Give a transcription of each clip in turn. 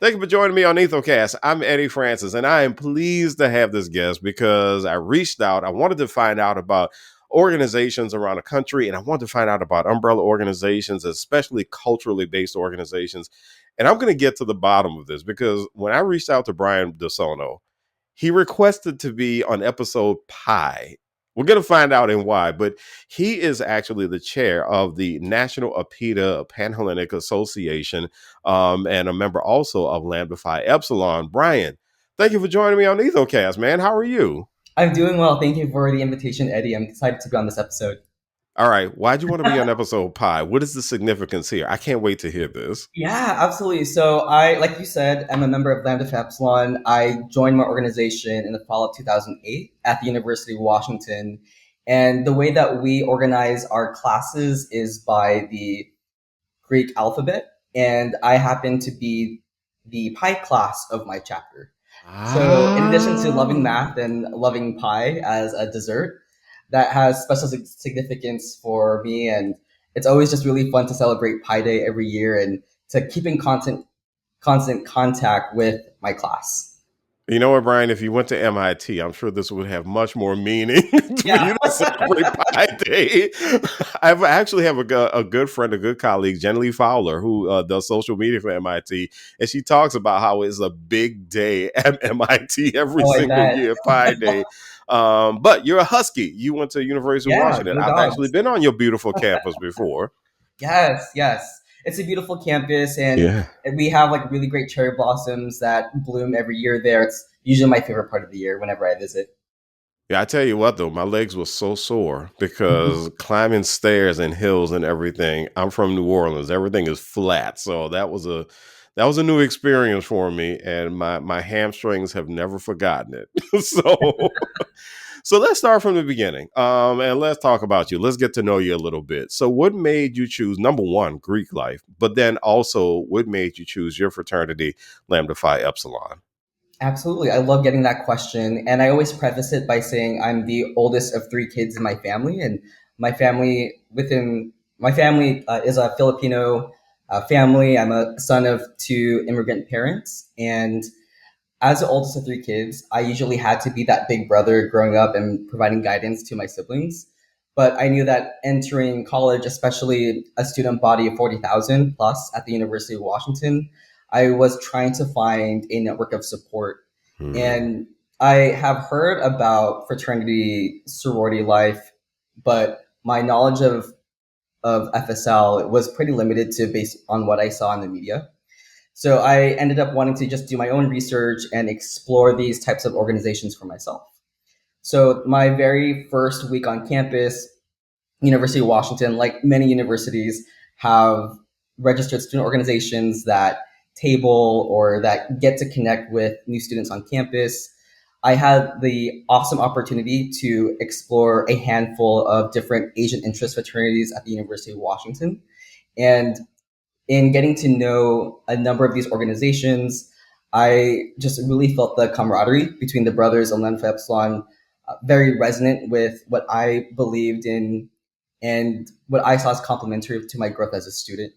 Thank you for joining me on Ethocast. I'm Eddie Francis, and I am pleased to have this guest because I reached out. I wanted to find out about organizations around the country, and I wanted to find out about umbrella organizations, especially culturally based organizations. And I'm going to get to the bottom of this because when I reached out to Bryan Dosono, he requested to be on episode Pi. We're going to find out in why, but he is actually the chair of the National APIDA Panhellenic Association, and a member also of Lambda Phi Epsilon. Bryan, thank you for joining me on Ethocast, man. How are you? I'm doing well. Thank you for the invitation, Eddie. I'm excited to be on this episode. All right. Why'd you want to be on episode Pi? What is the significance here? I can't wait to hear this. Yeah, absolutely. So I, like you said, I'm a member of Lambda Phi Epsilon. I joined my organization in the fall of 2008 at the University of Washington. And the way that we organize our classes is by the Greek alphabet. And I happen to be the Pi class of my chapter. So in addition to loving Ah. math and loving pie as a dessert, that has special significance for me. And it's always just really fun to celebrate Pi Day every year and to keep in constant contact with my class. You know what, Bryan? If you went to MIT, I'm sure this would have much more meaning for Yeah. you to celebrate Pi Day. I actually have a good friend, a good colleague, Jenny Lee Fowler, who does social media for MIT, and she talks about how it's a big day at MIT every Oh, I single bet. year, Pi Day. But you're a Husky. You went to University of Yeah, Washington. go I've actually dogs. been on your beautiful campus before. Yes, yes. It's a beautiful campus, and Yeah. we have like really great cherry blossoms that bloom every year there. It's usually my favorite part of the year whenever I visit. Yeah, I tell you what though, my legs were so sore because climbing stairs and hills and everything. I'm from New Orleans. Everything is flat. So that was a new experience for me, and my hamstrings have never forgotten it. So let's start from the beginning. And let's talk about you. Let's get to know you a little bit. So what made you choose number one, Greek life, but then also what made you choose your fraternity, Lambda Phi Epsilon? Absolutely. I love getting that question. And I always preface it by saying I'm the oldest of three kids in my family. And my family is a Filipino family. I'm a son of two immigrant parents. And as the oldest of three kids, I usually had to be that big brother growing up and providing guidance to my siblings. But I knew that entering college, especially a student body of 40,000 plus at the University of Washington, I was trying to find a network of support. Hmm. And I have heard about fraternity sorority life, but my knowledge of FSL was pretty limited to based on what I saw in the media. So I ended up wanting to just do my own research and explore these types of organizations for myself. So my very first week on campus, University of Washington, like many universities, have registered student organizations that table or that get to connect with new students on campus. I had the awesome opportunity to explore a handful of different Asian interest fraternities at the University of Washington. And in getting to know a number of these organizations, I just really felt the camaraderie between the brothers on Lambda Epsilon very resonant with what I believed in and what I saw as complementary to my growth as a student.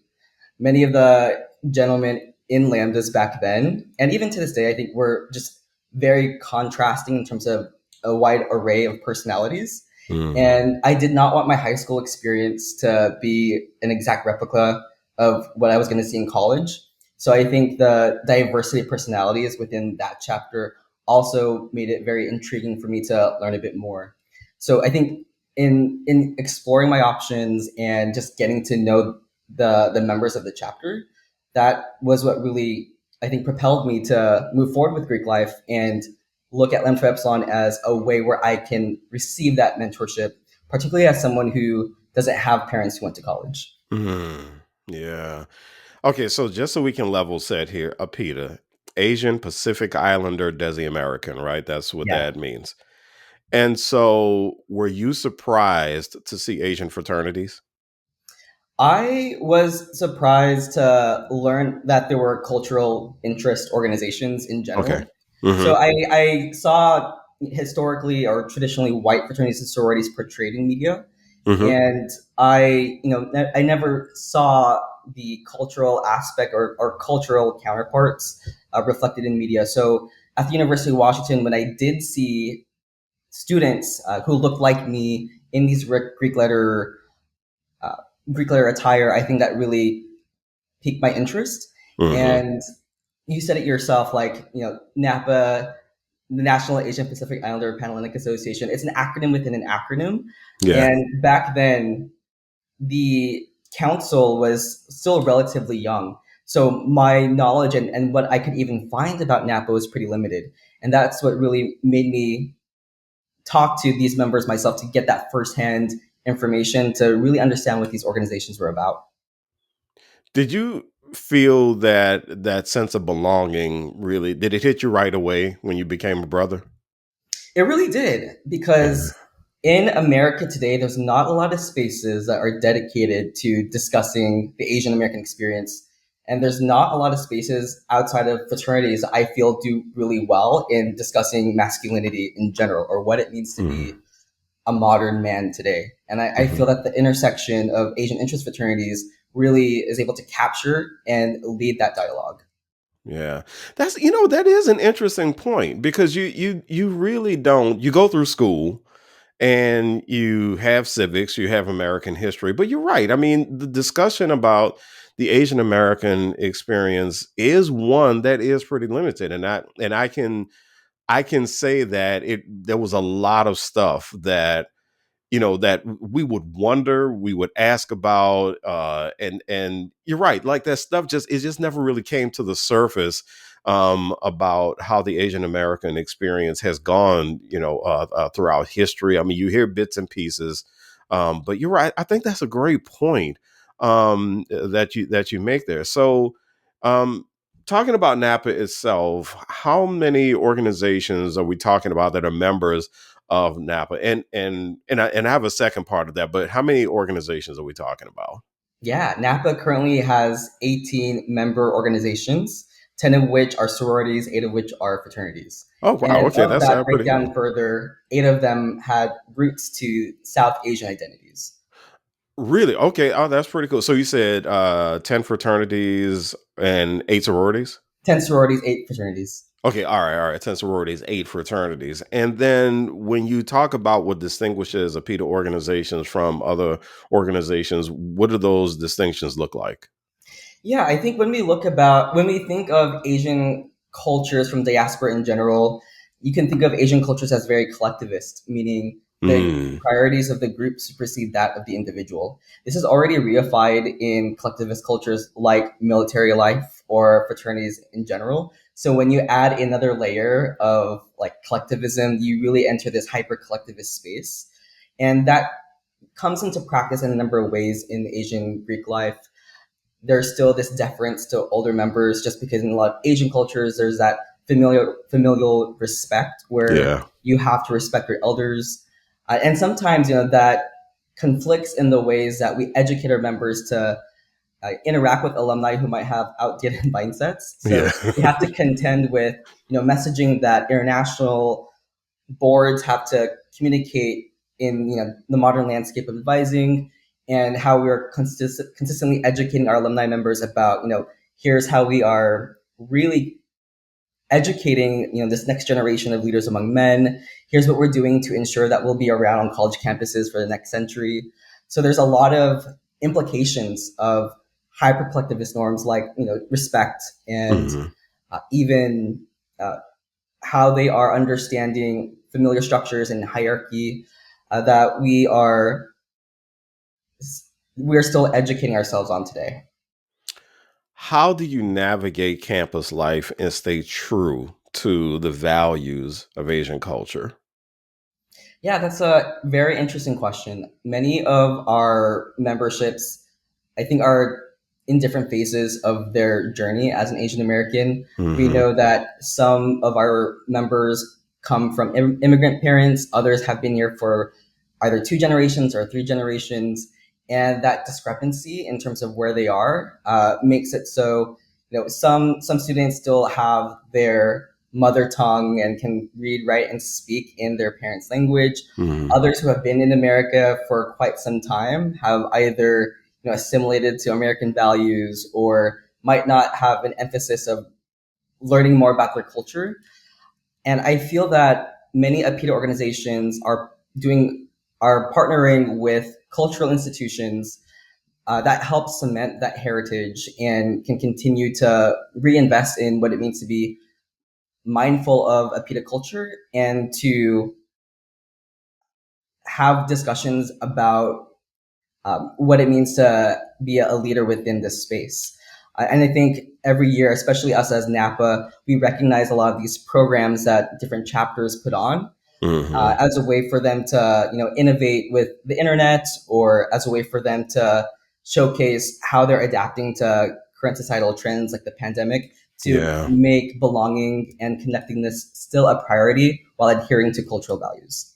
Many of the gentlemen in Lambdas back then, and even to this day, I think were just very contrasting in terms of a wide array of personalities. Hmm. And I did not want my high school experience to be an exact replica of what I was going to see in college. So I think the diversity of personalities within that chapter also made it very intriguing for me to learn a bit more. So I think in exploring my options and just getting to know the members of the chapter, that was what really I think propelled me to move forward with Greek life and look at Lambda Epsilon as a way where I can receive that mentorship, particularly as someone who doesn't have parents who went to college. Hmm. Yeah. Okay, so just so we can level set here, APIDA, Asian Pacific Islander Desi American, right? That's what Yeah. that means. And so, were you surprised to see Asian fraternities? I was surprised to learn that there were cultural interest organizations in Okay. general. So Hmm. I saw historically or traditionally white fraternities and sororities portrayed in media, Hmm. and I never saw the cultural aspect or cultural counterparts reflected in media. So at the University of Washington, when I did see students who looked like me in these uh, Greek letter attire, I think that really piqued my interest. Hmm. And you said it yourself, like, NAPA, the National Asian Pacific Islander Panhellenic Association. It's an acronym within an acronym. Yeah. And back then, the council was still relatively young. So my knowledge and what I could even find about NAPA was pretty limited. And that's what really made me talk to these members myself to get that firsthand information to really understand what these organizations were about. Did you feel that sense of belonging really did it hit you right away when you became a brother? It really did, Yeah. because in America today, there's not a lot of spaces that are dedicated to discussing the Asian American experience. And there's not a lot of spaces outside of fraternities I feel do really well in discussing masculinity in general, or what it means to Mhm. be a modern man today. And I Mhm. feel that the intersection of Asian interest fraternities really is able to capture and lead that dialogue. Yeah. That's that is an interesting point because you really don't you go through school and you have civics, you have American history, but you're right. I mean, the discussion about the Asian American experience is one that is pretty limited, and I can say that it there was a lot of stuff that that we would wonder, we would ask about, and you're right, like that stuff just it just never really came to the surface about how the Asian American experience has gone, throughout history. I mean, you hear bits and pieces, but you're right. I think that's a great point that you make there. So, um, talking about NAPA itself, how many organizations are we talking about that are members of NAPA? And I have a second part of that, but how many organizations are we talking about? Yeah, NAPA currently has 18 member organizations, 10 of which are sororities, 8 of which are fraternities. Oh wow, And okay, of that's that pretty breakdown cool. further, 8 of them had roots to South Asian identities. Really? Okay. Oh, that's pretty cool. So you said 10 fraternities and 8 sororities? 10 sororities, 8 fraternities. Okay, all right. 10 sororities, 8 fraternities. And then when you talk about what distinguishes APIDA organizations from other organizations, what do those distinctions look like? Yeah, I think when we think of Asian cultures from diaspora in general, you can think of Asian cultures as very collectivist, meaning the Mm, priorities of the group supersede that of the individual. This is already reified in collectivist cultures like military life or fraternities in general. So when you add another layer of like collectivism, you really enter this hyper collectivist space. And that comes into practice in a number of ways in Asian Greek life. There's still this deference to older members, just because in a lot of Asian cultures there's that familial respect where yeah. you have to respect your elders, and sometimes that conflicts in the ways that we educate our members to interact with alumni who might have outdated mindsets. Yeah. So we have to contend with messaging that international boards have to communicate in the modern landscape of advising, and how we are consistently educating our alumni members about here's how we are really educating this next generation of leaders among men. Here's what we're doing to ensure that we'll be around on college campuses for the next century. So there's a lot of implications of hyper collectivist norms like respect and Mhm. even how they are understanding familiar structures and hierarchy, that we are still educating ourselves on today. How do you navigate campus life and stay true to the values of Asian culture? Yeah, that's a very interesting question. Many of our memberships, I think, are in different phases of their journey as an Asian American. We Mhm. know that some of our members come from immigrant parents, others have been here for either 2 generations or 3 generations. And that discrepancy in terms of where they are makes it so some students still have their mother tongue and can read, write, and speak in their parents' language. Mhm. Others who have been in America for quite some time have either assimilated to American values, or might not have an emphasis of learning more about their culture. And I feel that many APIDA organizations are partnering with cultural institutions that help cement that heritage and can continue to reinvest in what it means to be mindful of APIDA culture, and to have discussions about what it means to be a leader within this space. And I think every year, especially us as NAPA, we recognize a lot of these programs that different chapters put on Hmm. as a way for them to, innovate with the internet, or as a way for them to showcase how they're adapting to current societal trends like the pandemic, to Yeah. make belonging and connectedness still a priority while adhering to cultural values.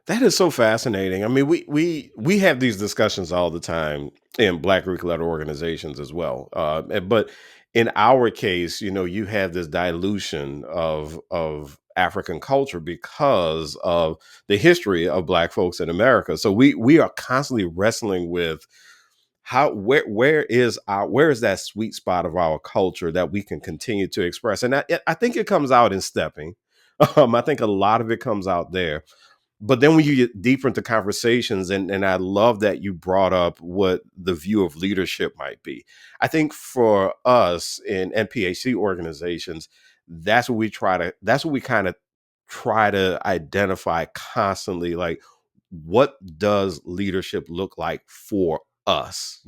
That is so fascinating. I mean, we have these discussions all the time in Black Greek-led organizations as well. But in our case, you have this dilution of African culture because of the history of Black folks in America. So we are constantly wrestling with how where is that sweet spot of our culture that we can continue to express. And I think it comes out in stepping. I think a lot of it comes out there, but then when you get deeper into conversations, and I love that you brought up what the view of leadership might be. I think for us in NPHC organizations, that's what we kind of try to identify constantly. Like, what does leadership look like for us?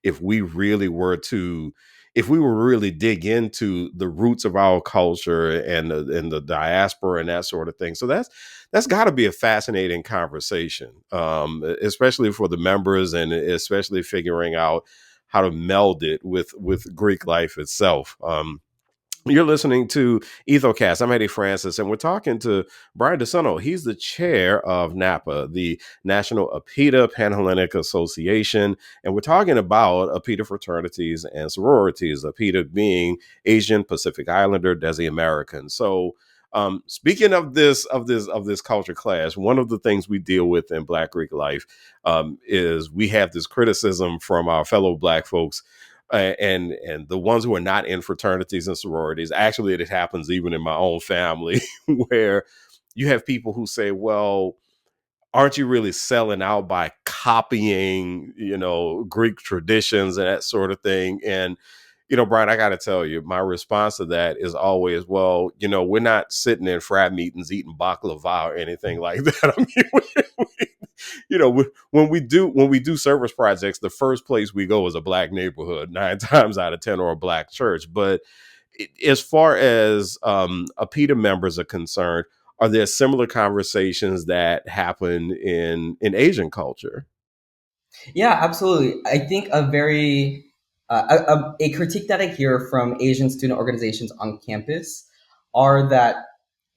If we really were to if we were really dig into the roots of our culture and the diaspora and that sort of thing. So that's got to be a fascinating conversation, especially for the members, and especially figuring out how to meld it with Greek life itself. You're listening to Ethocast. I'm Eddie Francis, and we're talking to Bryan Dosono. He's the chair of NAPA, the National APIDA Panhellenic Association, and we're talking about APIDA fraternities and sororities. APIDA being Asian Pacific Islander Desi American. So, speaking of this culture clash, one of the things we deal with in Black Greek life is we have this criticism from our fellow Black folks, and the ones who are not in fraternities and sororities. Actually, it happens even in my own family, where you have people who say, well, aren't you really selling out by copying, Greek traditions and that sort of thing? And Bryan, I got to tell you, my response to that is always, well, we're not sitting in frat meetings eating baklava or anything like that. I mean, when we do service projects, the first place we go is a Black neighborhood, 9 times out of 10, or a Black church. But as far as APIDA members are concerned, are there similar conversations that happen in Asian culture? Yeah, absolutely. I think a critique that I hear from Asian student organizations on campus are that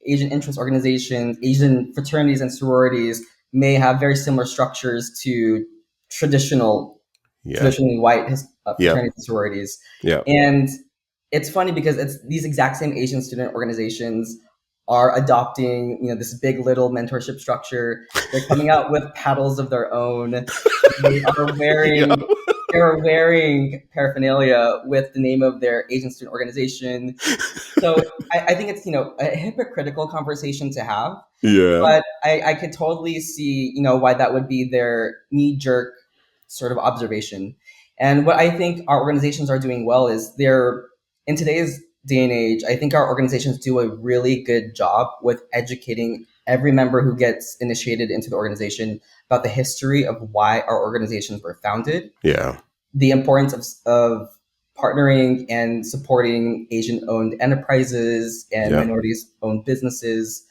Asian interest organizations, Asian fraternities and sororities may have very similar structures to traditional, Yeah. traditionally white Yep. fraternities and sororities. Yep. And it's funny because it's these exact same Asian student organizations are adopting, this big little mentorship structure. They're coming out with paddles of their own. They are Yep. wearing they're wearing paraphernalia with the name of their Asian student organization. So I think it's, a hypocritical conversation to have, Yeah. but I could totally see, why that would be their knee jerk sort of observation. And what I think our organizations are doing well is they're, in today's day and age, I think our organizations do a really good job with educating every member who gets initiated into the organization about the history of why our organizations were founded, Yeah. the importance of partnering and supporting Asian owned enterprises and Yep. minorities owned businesses.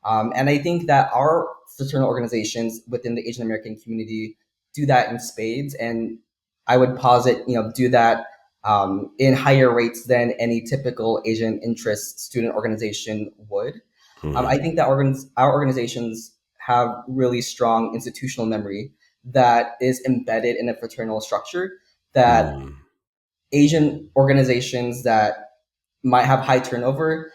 And I think that our fraternal organizations within the Asian American community do that in spades. And I would posit, do that in higher rates than any typical Asian interest student organization would. I Mhm. think that our organizations have really strong institutional memory that is embedded in a fraternal structure that Mm. Asian organizations that might have high turnover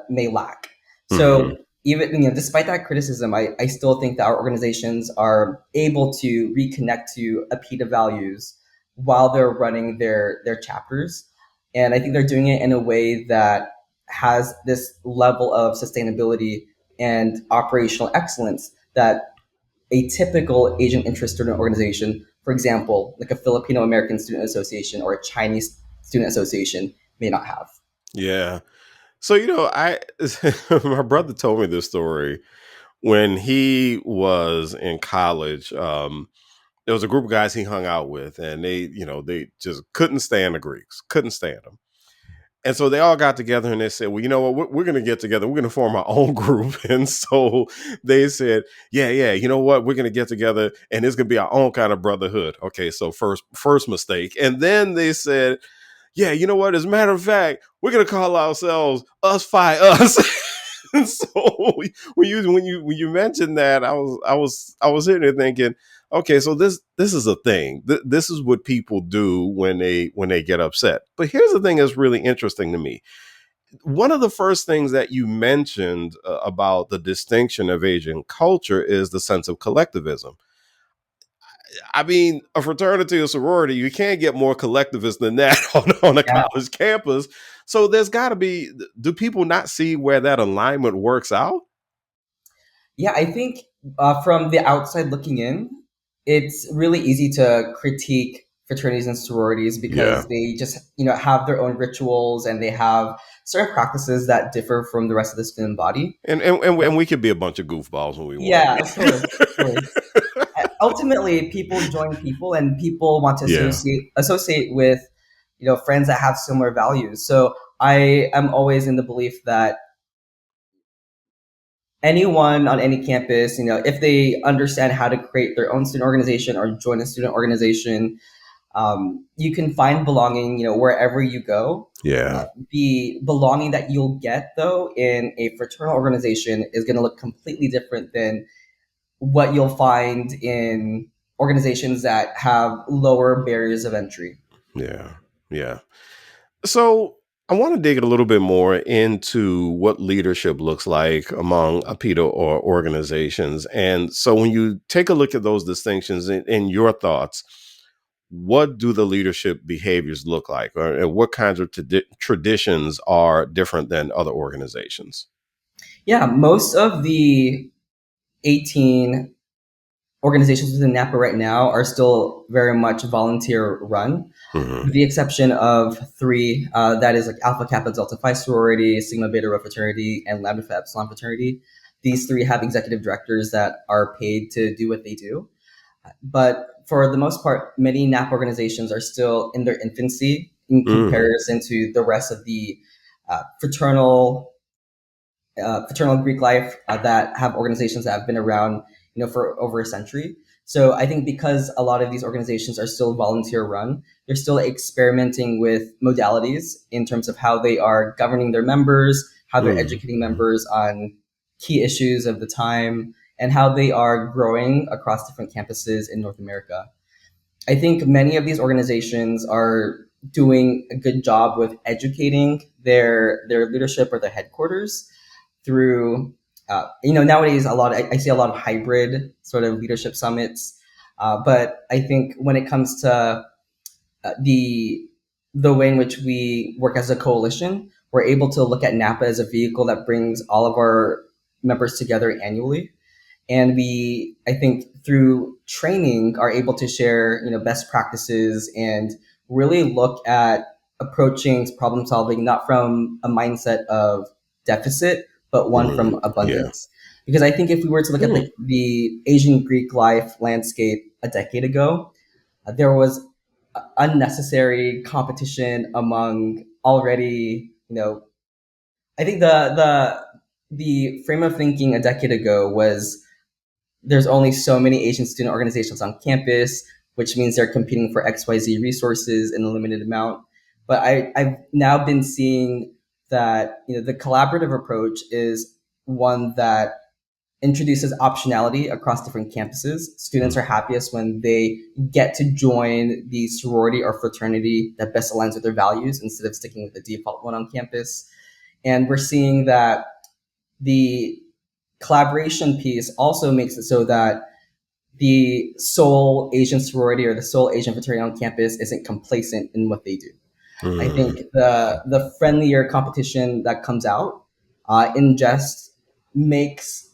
may lack. So Mhm. even despite that criticism, I still think that our organizations are able to reconnect to APIDA values while they're running their chapters, and I think they're doing it in a way that has this level of sustainability and operational excellence that a typical Asian interest student organization, for example, like a Filipino American Student Association or a Chinese Student Association, may not have. Yeah. So, I my brother told me this story when he was in college. There was a group of guys he hung out with, and they just couldn't stand the Greeks, couldn't stand them. And so they all got together and they said, well, you know what, we're going to get together. We're going to form our own group. And so they said, yeah, you know what, we're going to get together and it's going to be our own kind of brotherhood. Okay, so first mistake. And then they said, yeah, you know what, as a matter of fact, we're going to call ourselves Us Fi Us. And so when you mentioned that, I was sitting there thinking, okay, so this is a thing. This is what people do when they get upset. But here's the thing that's really interesting to me. One of the first things that you mentioned about the distinction of Asian culture is the sense of collectivism. I mean, a fraternity or sorority, you can't get more collectivist than that on a Yeah, college campus. So there's got to be, do people not see where that alignment works out? yeah. I think from the outside looking in, it's really easy to critique fraternities and sororities Yeah. because they just have their own rituals and they have certain practices that differ from the rest of the student body. And we could be a bunch of goofballs when we want to Yeah, be. of course, of course. Ultimately, people join people, and people want to Yeah. associate with friends that have similar values. So I am always in the belief that anyone on any campus, if they understand how to create their own student organization or join a student organization, you can find belonging, wherever you go. Yeah. The belonging that you'll get, though, in a fraternal organization is going to look completely different than what you'll find in organizations that have lower barriers of entry. Yeah. Yeah. So I want to dig a little bit more into what leadership looks like among APIDA or organizations. And so when you take a look at those distinctions in your thoughts, what do the leadership behaviors look like? Or what kinds of traditions are different than other organizations? Yeah, most of the 18 organizations within NAPA right now are still very much volunteer run, with Hmm. the exception of three. That is like Alpha Kappa Delta Phi sorority, Sigma Beta Rho fraternity, and Lambda Phi Epsilon fraternity. These three have executive directors that are paid to do what they do. But for the most part, many NAP organizations are still in their infancy in Hmm. comparison to the rest of the uh, fraternal fraternal Greek life that have organizations that have been around, for over a century. So I think because a lot of these organizations are still volunteer run, they're still experimenting with modalities in terms of how they are governing their members, how they're educating Hmm. members on key issues of the time, and how they are growing across different campuses in North America. I think many of these organizations are doing a good job with educating their leadership or their headquarters through nowadays I see a lot of hybrid sort of leadership summits, but I think when it comes to the way in which we work as a coalition, we're able to look at NAPA as a vehicle that brings all of our members together annually, and we, I think, through training are able to share best practices and really look at approaching problem solving not from a mindset of deficit but one from Yeah. abundance. Because I think if we were to look at Hmm. the Asian Greek life landscape a decade ago, there was unnecessary competition among already, I think the frame of thinking a decade ago was there's only so many Asian student organizations on campus, which means they're competing for XYZ resources in a limited amount. But I've now been seeing that the collaborative approach is one that introduces optionality across different campuses. Students are happiest when they get to join the sorority or fraternity that best aligns with their values instead of sticking with the default one on campus. And we're seeing that the collaboration piece also makes it so that the sole Asian sorority or the sole Asian fraternity on campus isn't complacent in what they do. I think Mm. the friendlier competition that comes out in jest makes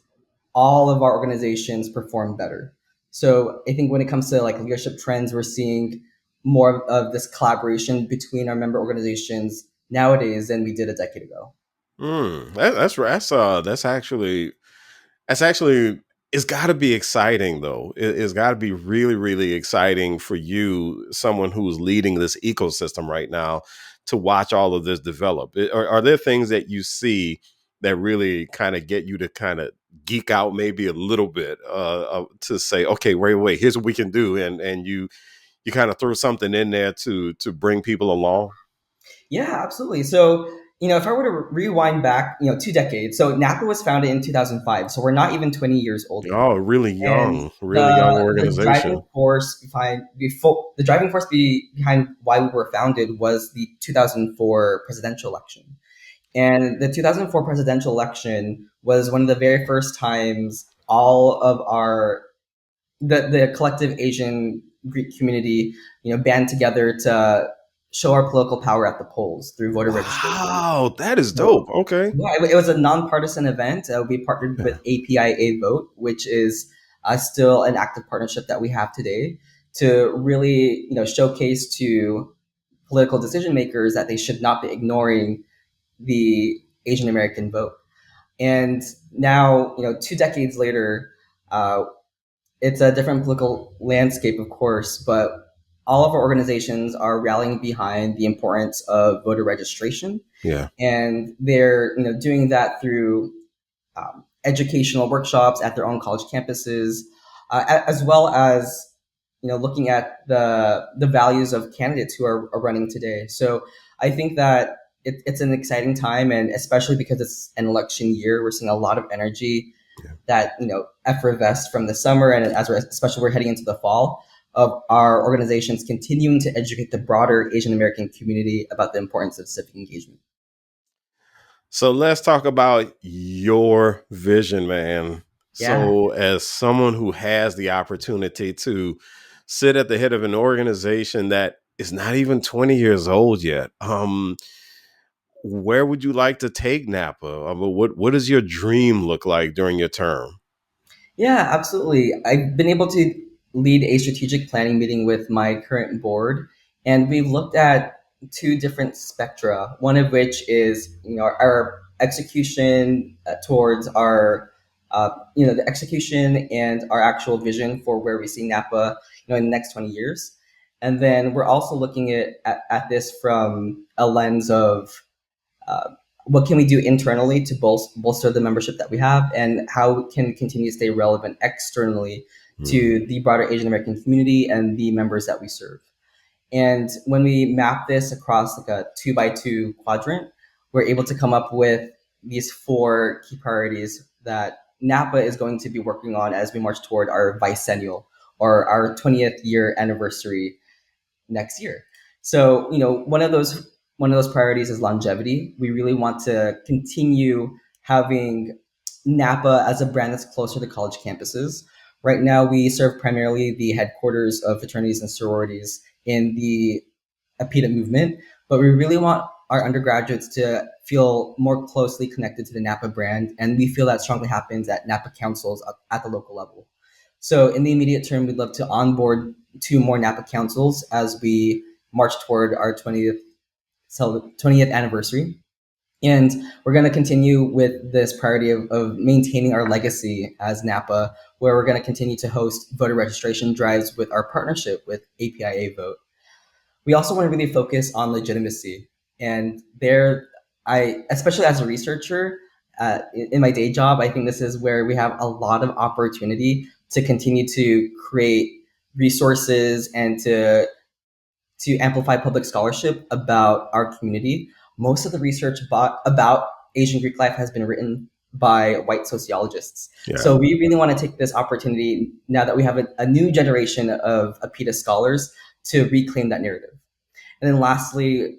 all of our organizations perform better. So I think when it comes to like leadership trends, we're seeing more of this collaboration between our member organizations nowadays than we did a decade ago. That's right. That's actually, it's got to be exciting though. It's got to be really, really exciting for you, someone who's leading this ecosystem right now, to watch all of this develop. Are there things that you see that really kind of get you to kind of geek out maybe a little bit, to say, okay, wait, here's what we can do, and you kind of throw something in there to bring people along. Yeah, absolutely. So, if I were to rewind back, 2 decades, so NAPA was founded in 2005. So we're not even 20 years old yet. Oh, And really young the driving organization. force behind why we were founded was the 2004 presidential election. And the 2004 presidential election was one of the very first times all of the collective Asian Greek community, band together to show our political power at the polls through voter registration. Wow, that is So, dope. Okay. yeah, it was a nonpartisan event. We partnered with Yeah. APIA Vote, which is still an active partnership that we have today to really, showcase to political decision makers that they should not be ignoring the Asian American vote. And now, 2 decades later, uh, it's a different political landscape, of course, but all of our organizations are rallying behind the importance of voter registration, Yeah. and they're doing that through educational workshops at their own college campuses, as well as looking at the values of candidates who are running today. So I think that it's an exciting time, and especially because it's an election year, we're seeing a lot of energy Yeah. that effervesce from the summer, and especially we're heading into the fall of our organizations continuing to educate the broader Asian American community about the importance of civic engagement. So let's talk about your vision, man. Yeah. So, as someone who has the opportunity to sit at the head of an organization that is not even 20 years old yet, where would you like to take Napa? What does your dream look like during your term? Yeah, absolutely. I've been able to lead a strategic planning meeting with my current board, and we've looked at two different spectra. One of which is, our execution towards the execution and our actual vision for where we see NAPA, in the next 20 years. And then we're also looking at this from a lens of uh, what can we do internally to bolster the membership that we have, and how can we continue to stay relevant externally Mhm. to the broader Asian American community and the members that we serve. And when we map this across like a 2 by 2 quadrant, we're able to come up with these four key priorities that NAPA is going to be working on as we march toward our bicentennial, or our 20th year anniversary next year. So, one of those priorities is longevity. We really want to continue having NAPA as a brand that's closer to college campuses. Right now, we serve primarily the headquarters of fraternities and sororities in the APIDA movement, but we really want our undergraduates to feel more closely connected to the NAPA brand, and we feel that strongly happens at NAPA councils at the local level. So in the immediate term, we'd love to onboard 2 more NAPA councils as we march toward our 20th anniversary. And we're going to continue with this priority of maintaining our legacy as NAPA, where we're going to continue to host voter registration drives with our partnership with APIA Vote. We also want to really focus on legitimacy. And especially as a researcher, in my day job, I think this is where we have a lot of opportunity to continue to create resources and to amplify public scholarship about our community. Most of the research about Asian Greek life has been written by white sociologists. Yeah. So we really want to take this opportunity now that we have a new generation of APIDA scholars to reclaim that narrative. And then lastly,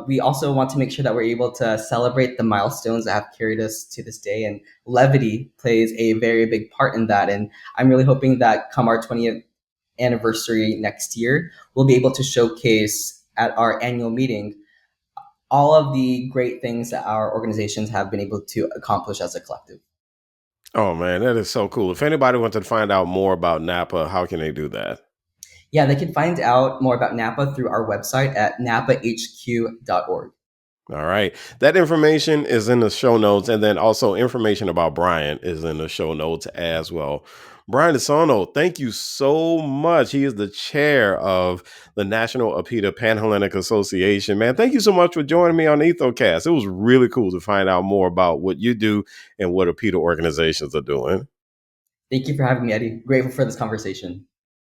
we also want to make sure that we're able to celebrate the milestones that have carried us to this day. And levity plays a very big part in that. And I'm really hoping that come our 20th anniversary next year, we'll be able to showcase at our annual meeting all of the great things that our organizations have been able to accomplish as a collective. Oh man, that is so cool. If anybody wants to find out more about NAPA, how can they do that? Yeah, they can find out more about NAPA through our website at napahq.org. All right. That information is in the show notes. And then also information about Bryan is in the show notes as well. Bryan Dosono, thank you so much. He is the chair of the National APIDA Panhellenic Association. Man, thank you so much for joining me on Ethocast. It was really cool to find out more about what you do and what APIDA organizations are doing. Thank you for having me, Eddie. Grateful for this conversation.